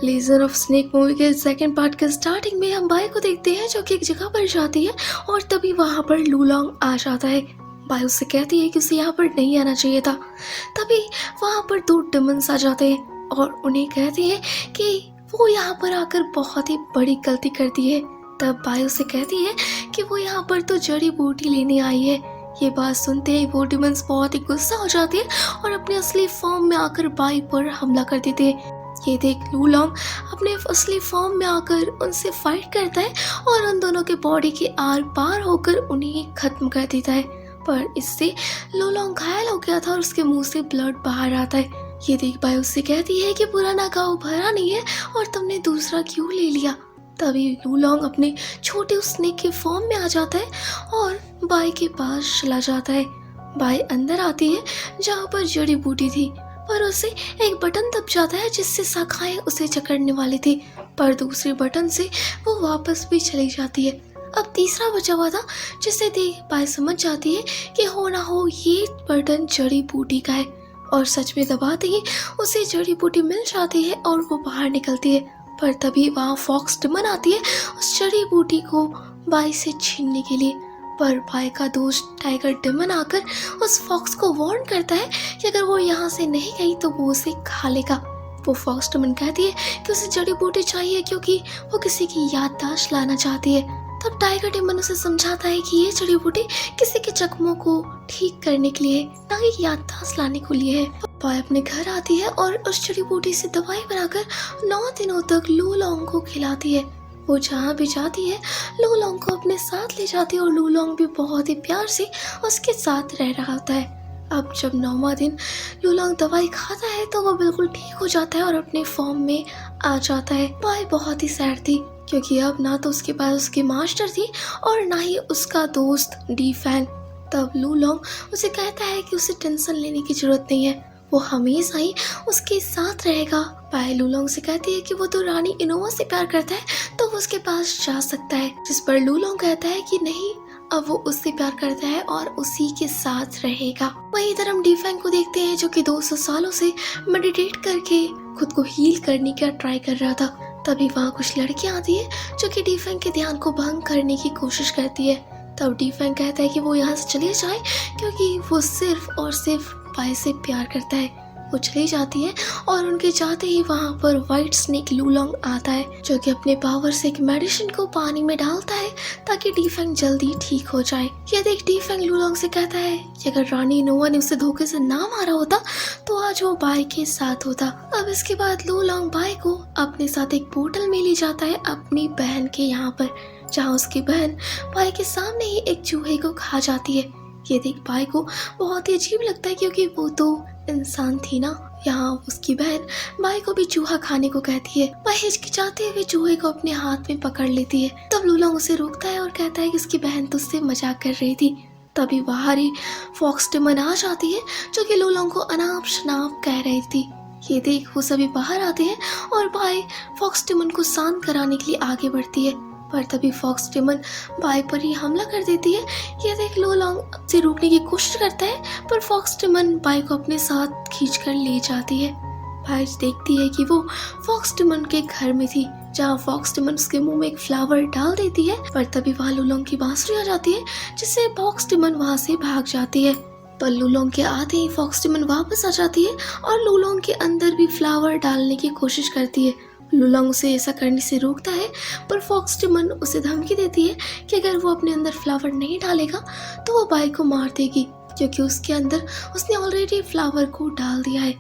Legion of snake movie के second part के starting में हम बाई को देखते हैं जो कि एक जगह पर जाती है और तभी वहां पर लूलोंग आ जाता है। बाई उससे कहती है कि उसे यहाँ पर नहीं आना चाहिए था। तभी वहां पर दो डिमंस आ जाते हैं और उन्हें कहते हैं कि वो यहाँ पर आकर बहुत ही बड़ी गलती करती है। तब बाई उसे कहती है कि वो यहाँ पर तो जड़ी बूटी लेने आई है। ये बात सुनते ही वो डिमंस बहुत ही गुस्सा हो जाती है और अपने असली फॉर्म में आकर बाई पर हमला कर देते हैं। ये देख लूलोंग अपने असली फॉर्म में आकर उनसे फाइट करता है और उन दोनों के बॉडी के आर पार होकर उन्हें खत्म कर देता है। पर इससे लूलोंग घायल हो गया था और उसके मुंह से ब्लड बाहर आता है। ये देख बाई उससे कहती है कि पुराना घाव भरा नहीं है और तुमने दूसरा क्यों ले लिया। तभी लूलोंग अपने छोटे स्नेक के फॉर्म में आ जाता है और बाई के पास चला जाता है। बाई अंदर आती है जहाँ पर जड़ी बूटी थी, पर उसे एक बटन दब जाता है जिससे शाखाएं उसे जकड़ने वाली थी, पर दूसरे बटन से वो वापस भी चली जाती है। अब तीसरा बचा हुआ था जिसे देख बाई समझ जाती है कि हो ना हो ये बटन जड़ी बूटी का है और सच में दबाते ही उसे जड़ी बूटी मिल जाती है और वो बाहर निकलती है। पर तभी वहाँ फॉक्स डिमन आती है उस जड़ी बूटी को बाई से छीनने के लिए। पर बाई का दोस्त टाइगर डिमन आकर उस फॉक्स को वार्न करता है कि अगर वो यहाँ से नहीं गई तो वो उसे खा लेगा। वो फॉक्स डिमन कहती है कि उसे जड़ी बूटी चाहिए क्योंकि वो किसी की याददाश्त लाना चाहती है। तब टाइगर डिमन उसे समझाता है कि ये जड़ी बूटी किसी के जख्मों को ठीक करने के लिए ना कि याददाश्त लाने के लिए है। बाई अपने घर आती है और उस जड़ी बूटी से दवाई बनाकर 9 दिनों तक लूलोंग को खिलाती है। वो जहाँ भी जाती है लूलोंग को अपने साथ ले जाती है और लूलोंग भी बहुत ही प्यार से उसके साथ रह रहा होता है। अब जब 9वां दिन लूलोंग दवाई खाता है तो वो बिल्कुल ठीक हो जाता है और अपने फॉर्म में आ जाता है। बाई बहुत ही सैड थी क्योंकि अब ना तो उसके पास उसकी मास्टर थी और ना ही उसका दोस्त डी फैंग। तब लूलोंग उसे कहता है कि उसे टेंशन लेने की जरूरत नहीं है, वो हमेशा ही उसके साथ रहेगा। बाई लूलोंग से कहती है कि वो तो रानी इनोवा से प्यार करता है तो वो उसके पास जा सकता है, जिस पर लूलोंग कहता है कि नहीं, अब वो उससे प्यार करता है और उसी के साथ रहेगा। वहीं इधर हम डी फैंग को देखते हैं जो कि 200 सालों से मेडिटेट करके खुद को हील करने का ट्राई कर रहा था। तभी वहाँ कुछ लड़कियां आती है जो कि डी फैंग के ध्यान को भंग करने की कोशिश करती है। तब डी फैंग कहता है कि वो यहाँ से चले जाए क्योंकि वो सिर्फ और सिर्फ बाई से प्यार करता है। वो चली जाती है और उनके जाते ही वहाँ पर व्हाइट स्नेक लूलोंग आता है जो कि अपने पावर से एक मेडिसिन को पानी में डालता है ताकि डी फैंग जल्दी ठीक हो जाए। ये देख डी फैंग लूलोंग से कहता है कि अगर रानी इनोवा ने उसे धोखे से ना मारा होता तो आज वो बाई के साथ होता। अब इसके बाद लूलोंग बाई को अपने साथ एक पोर्टल में ले जाता है अपनी बहन के यहाँ पर, जहाँ उसकी बहन बाई के सामने ही एक चूहे को खा जाती है। ये देख बाई को बहुत ही अजीब लगता है क्योंकि वो तो इंसान थी ना। यहाँ उसकी बहन बाई को भी चूहा खाने को कहती है। बाई हिचकिचाते हुए चूहे को अपने हाथ में पकड़ लेती है। तब लूलोंग उसे रोकता है और कहता है कि उसकी बहन तो उससे मजाक कर रही थी। तभी बाहर ही फॉक्स डिमन आ जाती है जो कि लूलोंग को अनाप शनाप कह रही थी। ये देख वो सभी बाहर आते हैं और बाई फॉक्स डिमन को शांत कराने के लिए आगे बढ़ती है, पर तभी फॉक्स डिमन बाई पर ही हमला कर देती है। ये देख लूलोंग से रोकने की कोशिश करता है पर फॉक्स डिमन बाई को अपने साथ खींचकर ले जाती है। बाई देखती है कि वो फॉक्स डिमन के घर में थी, जहाँ फॉक्स डिमन उसके मुंह में एक फ्लावर डाल देती है, पर तभी वहाँ लूलोंग की बांसुरी आ जाती है जिससे फॉक्स डिमन वहाँ से भाग जाती है। पर लूलोंग के आते ही फॉक्स डिमन वापस आ जाती है और लूलोंग के अंदर भी फ्लावर डालने की कोशिश करती है। लूलोंग उसे ऐसा करने से रोकता है पर फॉक्स डिमन उसे धमकी देती है कि अगर वो अपने अंदर फ्लावर नहीं डालेगा तो वो बाई को मार देगी क्योंकि उसके अंदर उसने ऑलरेडी फ्लावर को डाल दिया है।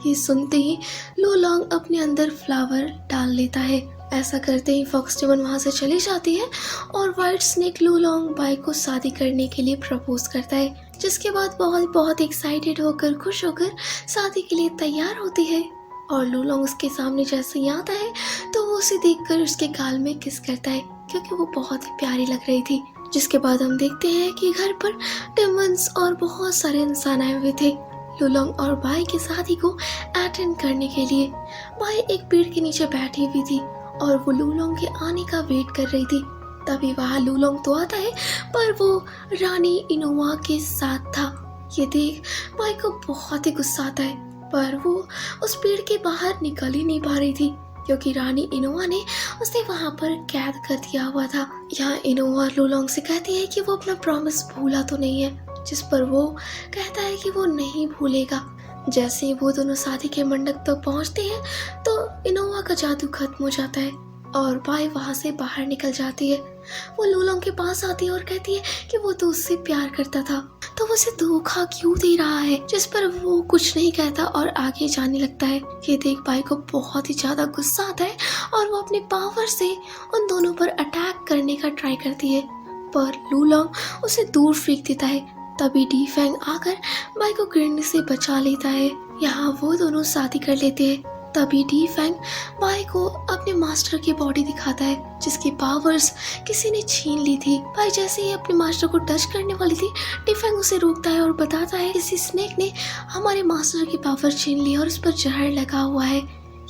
ये सुनते ही लूलोंग अपने अंदर फ्लावर डाल लेता है। ऐसा करते ही फॉक्स डिमन वहाँ से चली जाती है और व्हाइट स्नेक लूलोंग बाई को शादी करने के लिए प्रपोज करता है, जिसके बाद बहुत एक्साइटेड होकर खुश होकर शादी के लिए तैयार होती है। और लूलोंग उसके सामने जैसे ही आता है तो वो उसे देखकर उसके गाल में किस करता है क्योंकि वो बहुत ही प्यारी लग रही थी। जिसके बाद हम देखते हैं कि घर पर डिमंस और बहुत सारे इंसान आए हुए थे लूलोंग और बाई की शादी को अटेंड करने के लिए। बाई एक पेड़ के नीचे बैठी हुई थी और वो लूलोंग के आने का वेट कर रही थी। तभी वहाँ लूलोंग तो आता है पर वो रानी इनोवा के साथ था। ये देख बाई को बहुत ही गुस्सा आता है पर वो उस पेड़ के बाहर निकल ही नहीं पा रही थी। क्योंकि रानी इनोवा ने उसे वहाँ पर कैद कर दिया हुआ था। यहाँ इनोवा लुलोंग से कहती है कि वो अपना प्रॉमिस भूला तो नहीं है, जिस पर वो कहता है कि वो नहीं भूलेगा। जैसे ही वो दोनों शादी के मंडप तक पहुँचते हैं तो इनोवा का जादू खत्म हो जाता है और बाई वहाँ से बाहर निकल जाती है। वो लुलोंग के पास आती है और कहती है कि वो तो उससे प्यार करता था, तो वो उसे धोखा क्यों दे रहा है, जिस पर वो कुछ नहीं कहता और आगे जाने लगता है। ये देख बाई को बहुत ही ज्यादा गुस्सा आता है और वो अपने पावर से उन दोनों पर अटैक करने का ट्राई करती है, पर लुलोंग उसे दूर फेंक देता है। तभी डी फैंग आकर बाई को गिरने से बचा लेता है। यहाँ वो दोनों शादी कर लेते हैं। तभी डी फैंग बाई को अपने मास्टर की बॉडी दिखाता है, जिसकी पावर्स किसी ने छीन ली थी। बाई जैसे ही अपने मास्टर को टच करने वाली थी, डी फैंग उसे रोकता है और बताता है किसी स्नेक ने हमारे मास्टर की पावर छीन ली और उस पर जहर लगा हुआ है।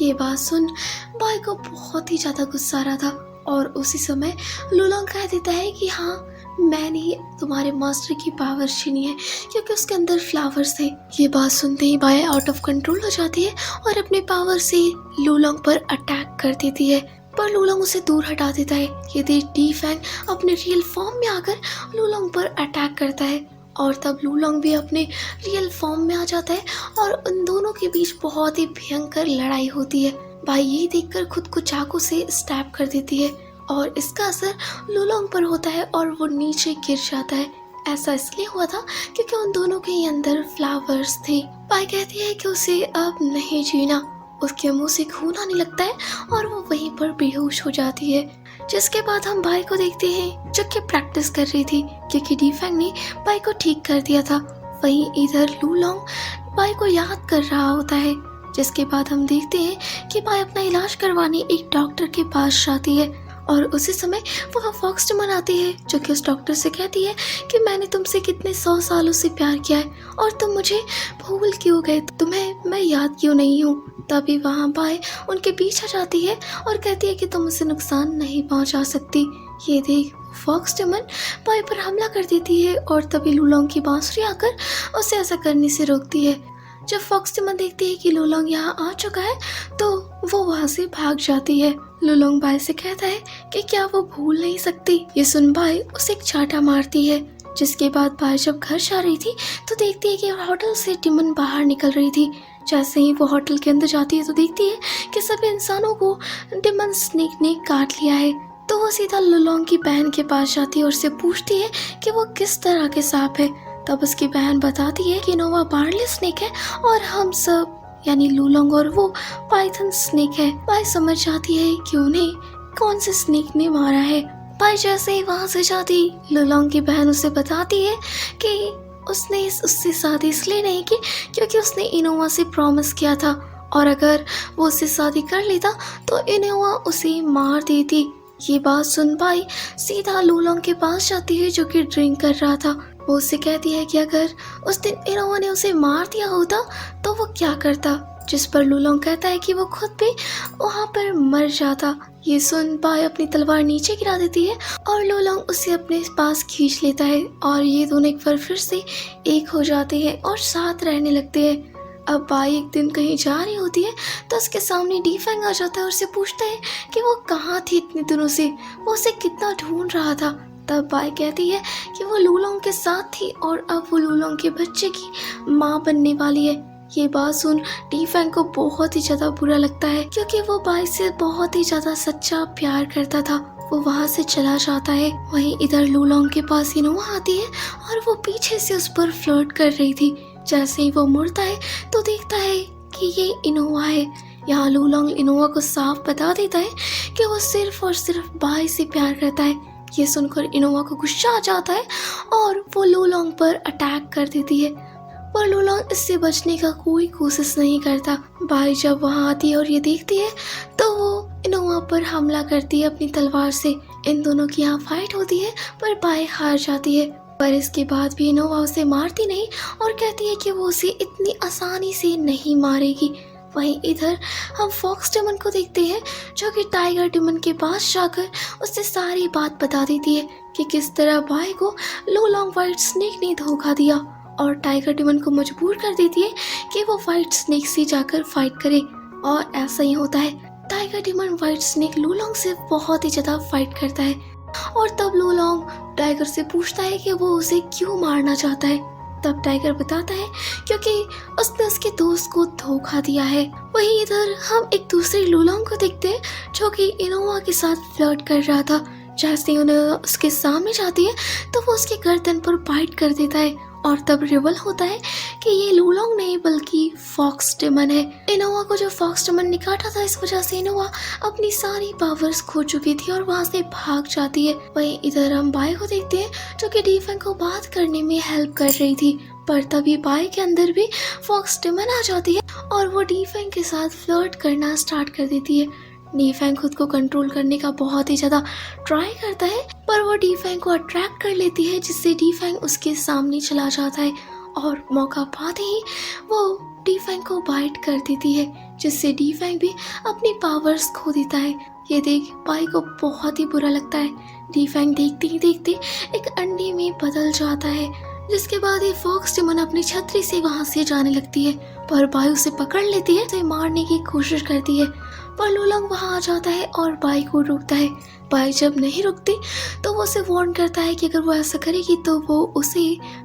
ये बात सुन बाई को बहुत ही ज्यादा गुस्सा आ रहा था और उसी समय लुलोंग कह देता है कि हाँ, मैंने तुम्हारे मास्टर की पावर छीनी है क्योंकि उसके अंदर फ्लावर्स थे। ये बात सुनते ही बाई आउट ऑफ कंट्रोल हो जाती है और अपने पावर से लुलोंग पर अटैक कर देती है, पर लुलोंग उसे दूर हटा देता है। ये देख डी फैंग अपने रियल फॉर्म में आकर लुलोंग पर अटैक करता है और तब लुलोंग भी अपने रियल फॉर्म में आ जाता है और उन दोनों के बीच बहुत ही भयंकर लड़ाई होती है। बाई ये देखकर खुद को चाकू से स्टैब कर देती है और इसका असर लुलोंग पर होता है और वो नीचे गिर जाता है। ऐसा इसलिए हुआ था क्योंकि उन दोनों के अंदर फ्लावर्स थे। बाई कहती है कि उसे अब नहीं जीना। उसके मुंह से खून आने लगता है और वो वहीं पर बेहोश हो जाती है। जिसके बाद हम बाई को देखते हैं जो कि प्रैक्टिस कर रही थी क्योंकि डी फैंग ने बाई को ठीक कर दिया था। वहीं इधर लुलोंग बाई को याद कर रहा होता है। जिसके बाद हम देखते हैं कि बाई अपना इलाज करवाने एक डॉक्टर के पास जाती है और उसी समय वह फॉक्सटेमन आती है जो कि उस डॉक्टर से कहती है कि मैंने तुमसे कितने 100 सालों से प्यार किया है और तुम मुझे भूल क्यों गए, तुम्हें मैं याद क्यों नहीं हूँ। तभी वहाँ बाई उनके पीछे जाती है और कहती है कि तुम उसे नुकसान नहीं पहुँचा सकती। ये देख फॉक्सटेमन बाई पर हमला कर देती है और तभी लुलोंग की बांसुरी आकर उसे ऐसा करने से रोकती है। जब फॉक्सटेमन देखती है कि लुलोंग यहाँ आ चुका है तो वो वहाँ से भाग जाती है। लुलोंग बाई से कहता है कि क्या वो भूल नहीं सकती। ये सुन बाई उसे एक चाटा मारती है। जिसके बाद बाई जब घर जा रही थी तो देखती है कि होटल से टिमन बाहर निकल रही थी। जैसे ही वो होटल के अंदर जाती है तो देखती है कि सभी इंसानों को टिमन स्नेक ने काट लिया है। तो वो सीधा लुलोंग की बहन के पास जाती है और उससे पूछती है कि वो किस तरह के सांप है। तब उसकी बहन बताती है कि नोवा बार्ली स्नेक है और हम सब यानी लुलोंग और वो पाइथन स्नेक है। बाई समझ जाती है कि उन्हें कौन से स्नेक ने मारा है। बाई जैसे ही वहाँ से जाती लुलोंग की बहन उसे बताती है कि उसने उससे शादी इसलिए नहीं की क्योंकि उसने इनोवा से प्रॉमिस किया था और अगर वो उससे शादी कर लेता तो इनोवा उसे मार देती। ये बात सुन बाई सीधा लुलोंग के पास जाती है जो कि ड्रिंक कर रहा था। वो उससे कहती है कि अगर उस दिन इनोवा ने उसे मार दिया होता तो वो क्या करता, जिस पर लुलोंग कहता है कि वो खुद भी वहाँ पर मर जाता। ये सुन बाई अपनी तलवार नीचे गिरा देती है और लुलोंग उसे अपने पास खींच लेता है और ये दोनों एक बार फिर से एक हो जाते हैं और साथ रहने लगते हैं। अब बाई एक दिन कहीं जा रही होती है तो उसके सामने डी फैंग आ जाता है और उससे पूछता है कि वो कहाँ थी इतने दिनों से, वो उसे कितना ढूंढ रहा था। तब बाई कहती है कि वो लुलोंग के साथ थी और अब वो लुलोंग के बच्चे की माँ बनने वाली है। ये बात सुन डी फैंग को बहुत ही ज्यादा बुरा लगता है क्योंकि वो बाई से बहुत ही ज्यादा सच्चा प्यार करता था। वो वहाँ से चला जाता है। वहीं इधर लुलोंग के पास इनोवा आती है और वो पीछे से उस पर फ्लर्ट कर रही थी। जैसे ही वो मुड़ता है तो देखता है कि ये इनोवा है। यहाँ लुलोंग इनोवा को साफ बता देता है कि वो सिर्फ और सिर्फ बाई से प्यार करता है। ये सुनकर इनोवा को गुस्सा आ जाता है और वो लुलोंग पर अटैक कर देती है, पर लुलोंग इससे बचने का कोई कोशिश नहीं करता। बाई जब वहाँ आती है और ये देखती है तो वो इनोवा पर हमला करती है अपनी तलवार से। इन दोनों की यहाँ फाइट होती है पर बाई हार जाती है, पर इसके बाद भी इनोवा उसे मारती नहीं और कहती है कि वो उसे इतनी आसानी से नहीं मारेगी। वहीं इधर हम फॉक्सटेमन को देखते हैं जो कि टाइगर टिमन के पास जाकर उससे सारी बात बता देती है कि किस तरह बाई को लुलोंग व्हाइट स्नेक ने धोखा दिया और टाइगर टिमन को मजबूर कर देती है कि वो व्हाइट स्नेक से जाकर फाइट करे। और ऐसा ही होता है। टाइगर डिमन व्हाइट स्नेक लूलोंग से बहुत ही ज़्यादा फाइट करता है और तब लूलोंग टाइगर से पूछता है कि वो उसे क्यों मारना चाहता है। तब टाइगर बताता है क्योंकि उसने उसके दोस्त को धोखा दिया है। वहीं इधर हम एक दूसरे लूलोंग को देखते हैं जो कि इनोवा के साथ फ्लर्ट कर रहा था। जैसे उन्हें उसके सामने जाती है तो वो उसके गर्दन पर बाइट कर देता है और तब रिवल होता है कि ये लूलोंग नहीं बल्कि फॉक्स डेमन है। इनोवा को जो फॉक्स डेमन ने काटा था, इस वजह से इनोवा अपनी सारी पावर्स खो चुकी थी और वहाँ से भाग जाती है। वहीं इधर हम बाय को देखते हैं जो कि डीफेंग को बात करने में हेल्प कर रही थी, पर तभी बाय के अंदर भी फॉक्स डेमन आ जाती है और वो डीफेंग के साथ फ्लर्ट करना स्टार्ट कर देती है। डीफेंग खुद को कंट्रोल करने का बहुत ही ज़्यादा ट्राई करता है, पर वो डीफेंग को अट्रैक्ट कर लेती है जिससे डीफेंग उसके सामने चला जाता है और मौका पाते ही वो डीफेंग को बाइट कर देती है जिससे डीफेंग भी अपनी पावर्स खो देता है। ये देख बाई को बहुत ही बुरा लगता है। डीफेंग देखते ही देखते एक अंडे में बदल जाता है, जिसके बाद ये फॉक्स डेमन अपनी छतरी से वहाँ से जाने लगती है, पर बाई उसे पकड़ लेती है, उसे मारने की कोशिश करती है, पर लूलोंग वहाँ आ जाता है और बाई को रोकता है। बाई जब नहीं रुकती तो वो उसे वार्न करता है कि अगर वो ऐसा करेगी तो वो उसे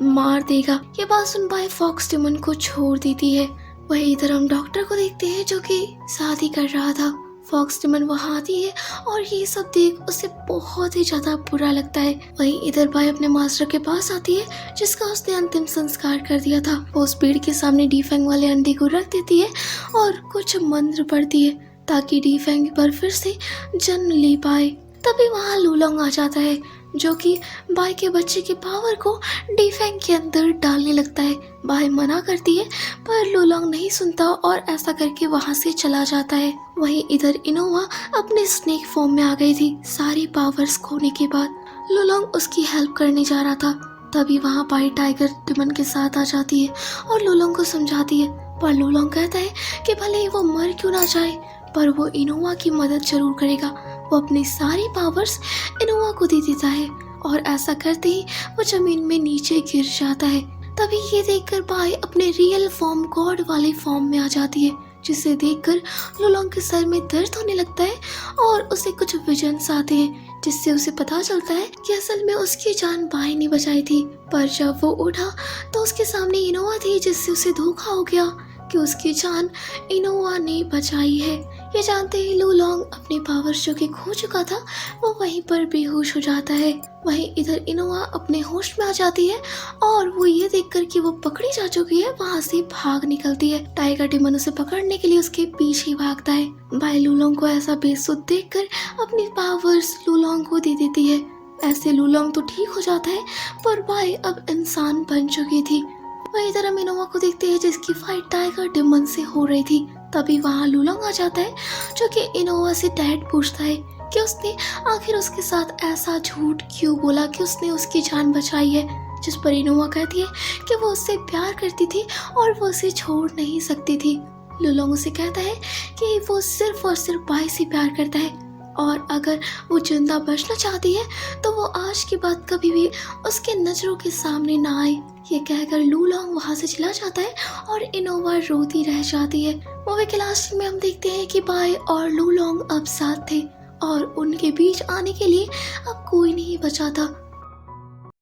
मार देगा। ये बात सुन बाई फॉक्स डेमन को छोड़ देती है। वही इधर हम डॉक्टर को देखते हैं जो कि शादी कर रहा था। फॉक्स डेमन वहाँ आती है और ये सब देख उसे बहुत ही ज्यादा बुरा लगता है। वहीं इधर बाई अपने मास्टर के पास आती है जिसका उसने अंतिम संस्कार कर दिया था। वो उस पेड़ के सामने डीफेंग वाले अंडे को रख देती है और कुछ मंत्र पढ़ती है ताकि डीफेंग पर फिर से जन्म ले पाए। तभी वहाँ लूलोंग आ जाता है जो कि बाई के बच्चे की पावर को डीफेंग के अंदर डालने लगता है। बाई मना करती है पर लूलोंग नहीं सुनता और ऐसा करके वहाँ से चला जाता है। वहीं इधर इनोवा अपने स्नेक फॉर्म में आ गई थी सारी पावर्स खोने के बाद। लूलोंग उसकी हेल्प करने जा रहा था, तभी वहाँ बाई टाइगर डिमन के साथ आ जाती है और लूलोंग को समझाती है, पर लूलोंग कहता है कि भले ही वो मर क्यों ना जाए पर वो इनोवा की मदद जरूर करेगा। वो अपनी सारी पावर्स इनोवा को दे देता है और ऐसा करते ही वो जमीन में नीचे गिर जाता है। तभी ये देखकर बाई अपने रियल फॉर्म गॉड वाले फॉर्म में आ जाती है, जिसे देखकर लूलोंग के सर में दर्द होने लगता है और उसे कुछ विजन्स आते हैं जिससे उसे पता चलता है कि असल में उसकी जान बाई ने बचाई थी। पर जब वो उठा तो उसके सामने इनोवा थी जिससे उसे धोखा हो गया कि उसकी जान इनोवा ने बचाई है। ये जानते ही लूलोंग अपनी पावर्स जो कि खो चुका था वो वहीं पर बेहोश हो जाता है। वहीं इधर इनोवा अपने होश में आ जाती है और वो ये देखकर कि वो पकड़ी जा चुकी है वहाँ से भाग निकलती है। टाइगर डिमन उसे पकड़ने के लिए उसके पीछे भागता है। बाई लूलोंग को ऐसा बेसुध देखकर अपनी पावर्स लूलोंग को दे देती है। ऐसे लूलोंग तो ठीक हो जाता है पर बाई अब इंसान बन चुकी थी। वहीं इधर हम इनोवा को देखते हैं जिसकी फाइट टाइगर डिमन से हो रही थी। तभी वहाँ लूलोंग आ जाता है जो कि इनोवा से डैड पूछता है कि उसने आखिर उसके साथ ऐसा झूठ क्यों बोला कि उसने उसकी जान बचाई है, जिस पर इनोवा कहती है कि वो उससे प्यार करती थी और वो उसे छोड़ नहीं सकती थी। लूलोंग उसे कहता है कि वो सिर्फ और सिर्फ बाई से प्यार करता है और अगर वो जिंदा बचना चाहती है तो वो आज के बाद कभी भी उसके नजरों के सामने ना आए। ये कहकर लूलोंग वहाँ से चला जाता है और इनोवा रोती रह जाती है। मूवी के लास्ट में हम देखते हैं कि बाई और लूलोंग अब साथ थे और उनके बीच आने के लिए अब कोई नहीं बचा था।